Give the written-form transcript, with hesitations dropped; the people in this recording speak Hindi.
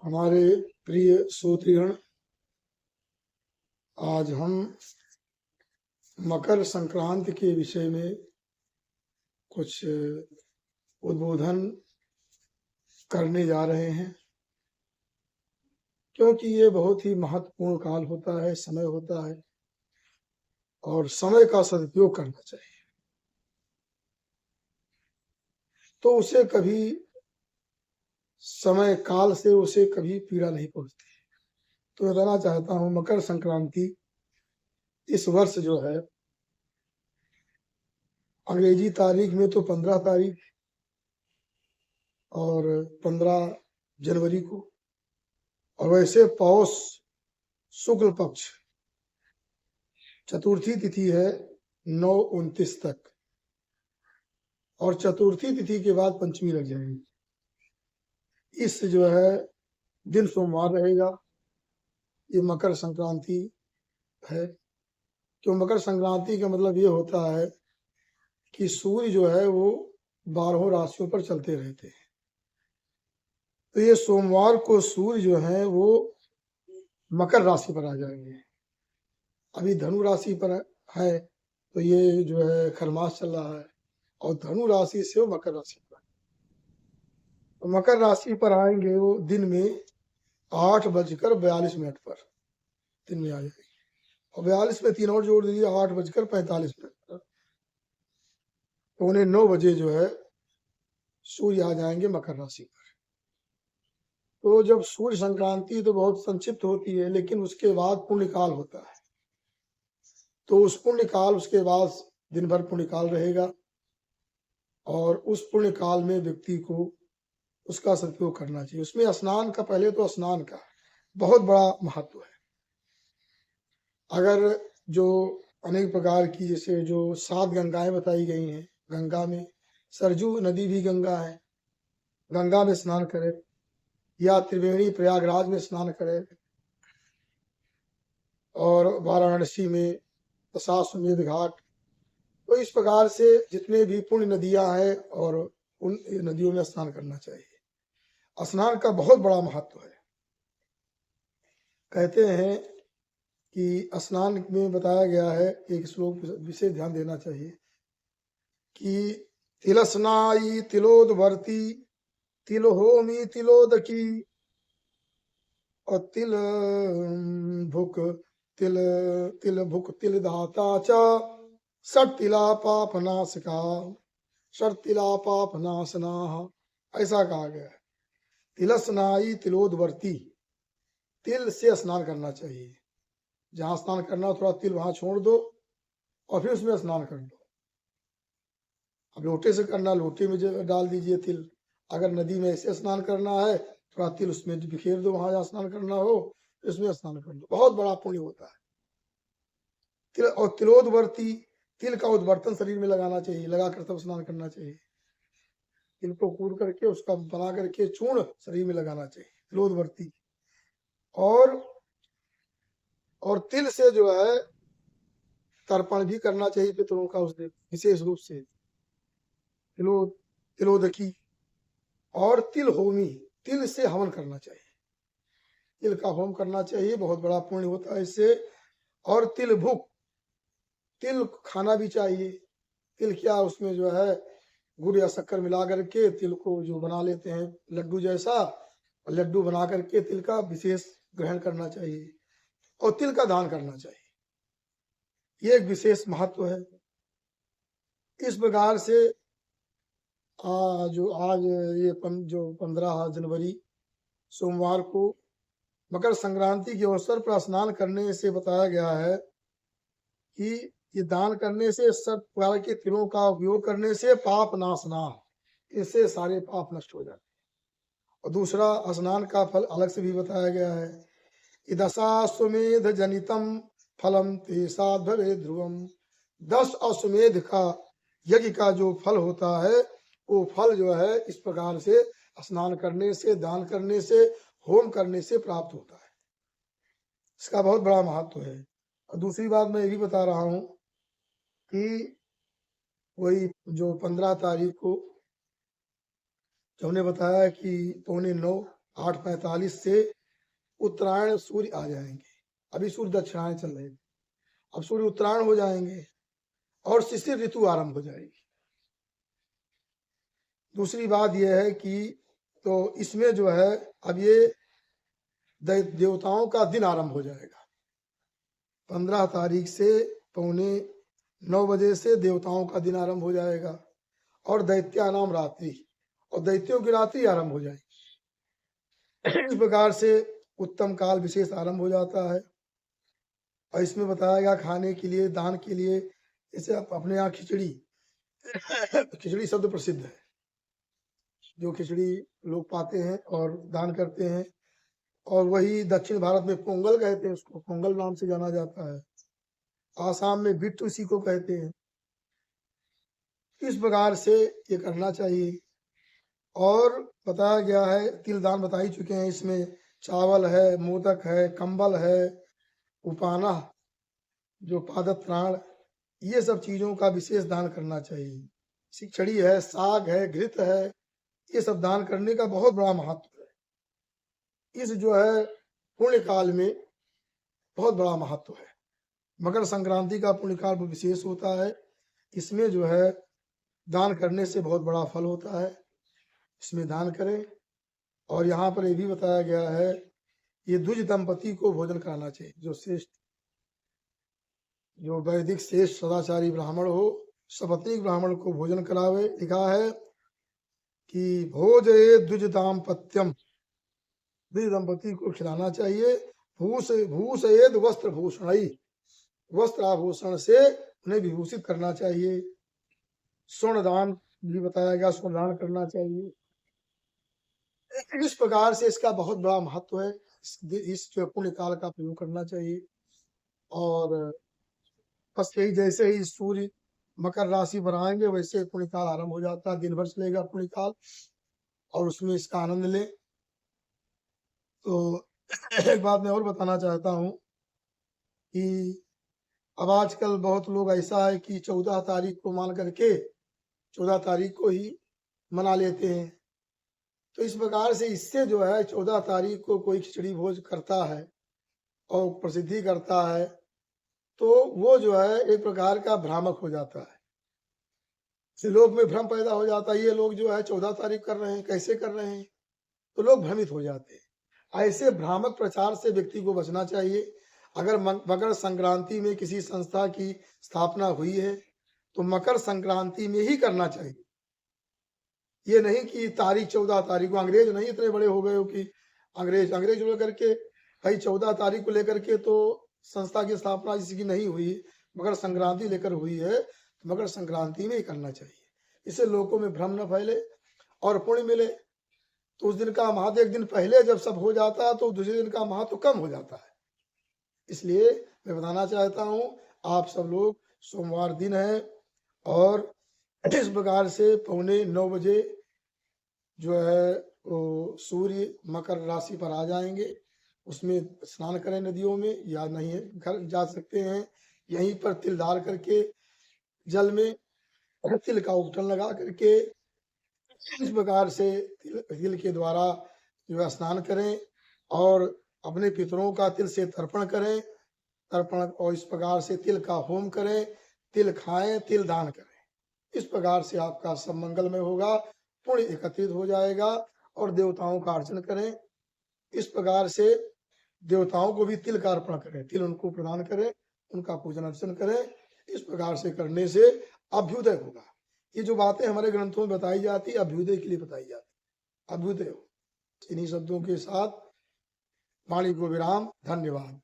हमारे प्रिय श्रोतृगण, आज हम मकर संक्रांति के विषय में कुछ उद्बोधन करने जा रहे हैं, क्योंकि ये बहुत ही महत्वपूर्ण काल होता है, समय होता है और समय का सदुपयोग करना चाहिए। तो उसे कभी समय काल से उसे कभी पीड़ा नहीं पहुंचती। तो बताना चाहता हूं, मकर संक्रांति इस वर्ष जो है अंग्रेजी तारीख में तो 15 तारीख और 15 जनवरी को, और वैसे पौष शुक्ल पक्ष चतुर्थी तिथि है 9-29 तक, और चतुर्थी तिथि के बाद पंचमी लग जाएगी। इस जो है दिन सोमवार रहेगा। ये मकर संक्रांति है। क्यों मकर संक्रांति का मतलब ये होता है कि सूर्य जो है वो 12 राशियों पर चलते रहते हैं। तो ये सोमवार को सूर्य जो है वो मकर राशि पर आ जाएंगे। अभी धनु राशि पर है, तो ये जो है खरमास चल रहा है, और धनु राशि से वो मकर राशि पर, तो मकर राशि पर आएंगे वो दिन में 8:42 पर दिन में आ जाएगी, और 42 में 3 और जोड़ दीजिए, 8:45 पर, तो उन्हें 9 बजे जो है सूर्य आ जाएंगे मकर राशि पर। तो जब सूर्य संक्रांति तो बहुत संक्षिप्त होती है, लेकिन उसके बाद पुण्यकाल होता है। तो उस पुण्यकाल, उसके बाद दिन भर पुण्यकाल रहेगा, और उस पुण्यकाल में व्यक्ति को उसका सदुपयोग करना चाहिए। उसमें स्नान का, पहले तो स्नान का बहुत बड़ा महत्व है। अगर जो अनेक प्रकार की, जैसे जो 7 गंगाएं बताई गई हैं, गंगा में सरजू नदी भी गंगा है, गंगा में स्नान करे, या त्रिवेणी प्रयागराज में स्नान करे, और वाराणसी में दशाश्वमेध घाट। तो इस प्रकार से जितने भी पुण्य नदियां हैं, और उन नदियों में स्नान करना चाहिए। स्नान का बहुत बड़ा महत्व है। कहते हैं कि स्नान में बताया गया है, एक श्लोक विशेष ध्यान देना चाहिए कि तिलस्नाई तिलोदवर्ती तिलहोमी तिलोदकी, और तिल भुक तिल दाता च षट्तिला पापनाशका षट्तिला पापनाशना, ऐसा कहा गया है। तिलस्नाई तिलोदवर्ती, तिल से स्नान करना चाहिए। जहां स्नान करना थोड़ा तिल वहां छोड़ दो, और फिर उसमें स्नान कर दो। अब लोटे से करना, लोटे में डाल दीजिए तिल। अगर नदी में ऐसे स्नान करना है, थोड़ा तिल उसमें बिखेर दो, वहां जहाँ स्नान करना हो उसमें स्नान कर दो। बहुत बड़ा पुण्य होता है तिल। और तिलोदवर्ती, तिल का उद्वर्तन शरीर में लगाना चाहिए, लगाकर तब स्नान करना चाहिए। तिल को कूट करके उसका बना करके चूर्ण शरीर में लगाना चाहिए, तिलोदवर्ती। और तिल से जो है तर्पण भी करना चाहिए पितरों का उस दिन, विशेष रूप से तिलोदकी। और तिल होमी, तिल से हवन करना चाहिए, तिल का होम करना चाहिए, बहुत बड़ा पुण्य होता है इससे। और तिल भुक, तिल खाना भी चाहिए। तिल क्या, उसमें जो है गुड़ या शक्कर मिला करके तिल को जो बना लेते हैं लड्डू जैसा, और लड्डू बना करके तिल का विशेष ग्रहण करना चाहिए, और तिल का दान करना चाहिए। ये एक विशेष महत्व है। इस प्रकार से जो आज ये जो 15 जनवरी सोमवार को मकर संक्रांति के अवसर पर स्नान करने से बताया गया है कि ये दान करने से, सब प्रकार के तिलों का उपयोग करने से पाप नाशना, इससे सारे पाप नष्ट हो जाते हैं। और दूसरा, स्नान का फल अलग से भी बताया गया है। दशाश्वमेध जनितम फलम तेसा भवे ध्रुवम, 10 अश्वमेध का यज्ञ का जो फल होता है, वो फल जो है इस प्रकार से स्नान करने से, दान करने से, होम करने से प्राप्त होता है। इसका बहुत बड़ा महत्व है। और दूसरी बात मैं ये भी बता रहा हूं कि वही जो 15 तारीख को जो हमने बताया कि 8:45 8:45 से उत्तरायण सूर्य आ जाएंगे। अभी सूर्य दक्षिणायन चल रहे थे, अब सूर्य उत्तरायण हो जाएंगे और शिशिर ऋतु आरंभ हो जाएगी। दूसरी बात यह है कि तो इसमें जो है अब ये देवताओं का दिन आरंभ हो जाएगा। 15 तारीख से 8:45 बजे से देवताओं का दिन आरंभ हो जाएगा और दैत्यानाम रात्रि, और दैत्यों की रात्रि आरंभ हो जाएगी। इस प्रकार से उत्तम काल विशेष आरंभ हो जाता है। और इसमें बताया गया खाने के लिए, दान के लिए, जैसे अपने यहाँ खिचड़ी खिचड़ी शब्द प्रसिद्ध है, जो खिचड़ी लोग पाते हैं और दान करते हैं। और वही दक्षिण भारत में पोंगल कहते हैं, उसको पोंगल नाम से जाना जाता है। आसाम में बिट्टू इसी को कहते हैं। इस प्रकार से ये करना चाहिए। और बताया गया है, तिल दान बता ही चुके हैं, इसमें चावल है, मोदक है, कंबल है, उपाना जो पादत्राण, ये सब चीजों का विशेष दान करना चाहिए। खिचड़ी है, साग है, घृत है, ये सब दान करने का बहुत बड़ा महत्व है। इस जो है पुण्य काल में बहुत बड़ा महत्व है। मकर संक्रांति का पुण्य काल विशेष होता है। इसमें जो है दान करने से बहुत बड़ा फल होता है, इसमें दान करें। और यहाँ पर ये भी बताया गया है, ये द्विज दंपति को भोजन कराना चाहिए, जो श्रेष्ठ, जो वैदिक श्रेष्ठ सदाचारी ब्राह्मण हो, सपत्नीक ब्राह्मण को भोजन करावे। लिखा है कि भोजये द्विज दाम्पत्यम, द्विज दंपति को खिलाना चाहिए। भूषयेद वस्त्र भूषण, वस्त्र आभूषण से उन्हें विभूषित करना चाहिए। स्वर्ण दान भी बताया गया, स्वर्ण दान करना चाहिए। इस प्रकार से इसका बहुत बड़ा महत्व है। इस जो पुण्य काल का प्रयोग करना चाहिए। और बस यही, जैसे ही सूर्य मकर राशि पर आएंगे वैसे पुण्य काल आरंभ हो जाता है। दिन भर चलेगा पुण्य काल और उसमें इसका आनंद लें। तो एक बात मैं और बताना चाहता हूँ कि अब आजकल बहुत लोग ऐसा है कि 14 तारीख को मान करके 14 तारीख को ही मना लेते हैं। तो इस प्रकार से इससे जो है 14 तारीख को कोई खिचड़ी भोज करता है और प्रसिद्धि करता है, तो वो जो है एक प्रकार का भ्रामक हो जाता है। इससे लोग में भ्रम पैदा हो जाता है, ये लोग जो है 14 तारीख कर रहे हैं, कैसे कर रहे हैं, तो लोग भ्रमित हो जाते हैं। ऐसे भ्रामक प्रचार से व्यक्ति को बचना चाहिए। अगर मकर संक्रांति में किसी संस्था की स्थापना हुई है तो मकर संक्रांति में ही करना चाहिए। ये नहीं कि तारीख 14 तारीख को, अंग्रेज नहीं इतने बड़े हो गए हो कि अंग्रेज लेकर के भाई 14 तारीख को लेकर के तो संस्था की स्थापना इसकी नहीं हुई, मकर संक्रांति लेकर हुई है, तो मकर संक्रांति में ही करना चाहिए। इससे लोगों में भ्रम न फैले और पुण्य मिले। तो उस दिन का महत्व एक दिन पहले जब सब हो जाता है तो दूसरे दिन का महत्व कम हो जाता है। इसलिए मैं बताना चाहता हूँ, आप सब लोग, सोमवार दिन है और इस प्रकार से 8:45 बजे जो है वो सूर्य मकर राशि पर आ जाएंगे। उसमें स्नान करें नदियों में, या नहीं है घर जा सकते हैं, यहीं पर तिल डाल करके जल में तिल का उपटन लगा करके इस प्रकार से तिल के द्वारा जो है स्नान करें और अपने पितरों का तिल से तर्पण करें, और इस प्रकार से तिल का होम करें, तिल खाएं, तिल दान करें। इस प्रकार से आपका सब मंगलमय होगा, पुण्य एकत्रित हो जाएगा और देवताओं का अर्चन करें। इस प्रकार से देवताओं को भी तिल का अर्पण करें, तिल उनको प्रदान करें, उनका पूजन अर्चन करें। इस प्रकार से करने से अभ्युदय होगा। ये जो बातें हमारे ग्रंथों में बताई जाती है अभ्युदय के लिए बताई जाती, अभ्युदय हो। इन्हीं शब्दों के साथ वाणी को विराम। धन्यवाद।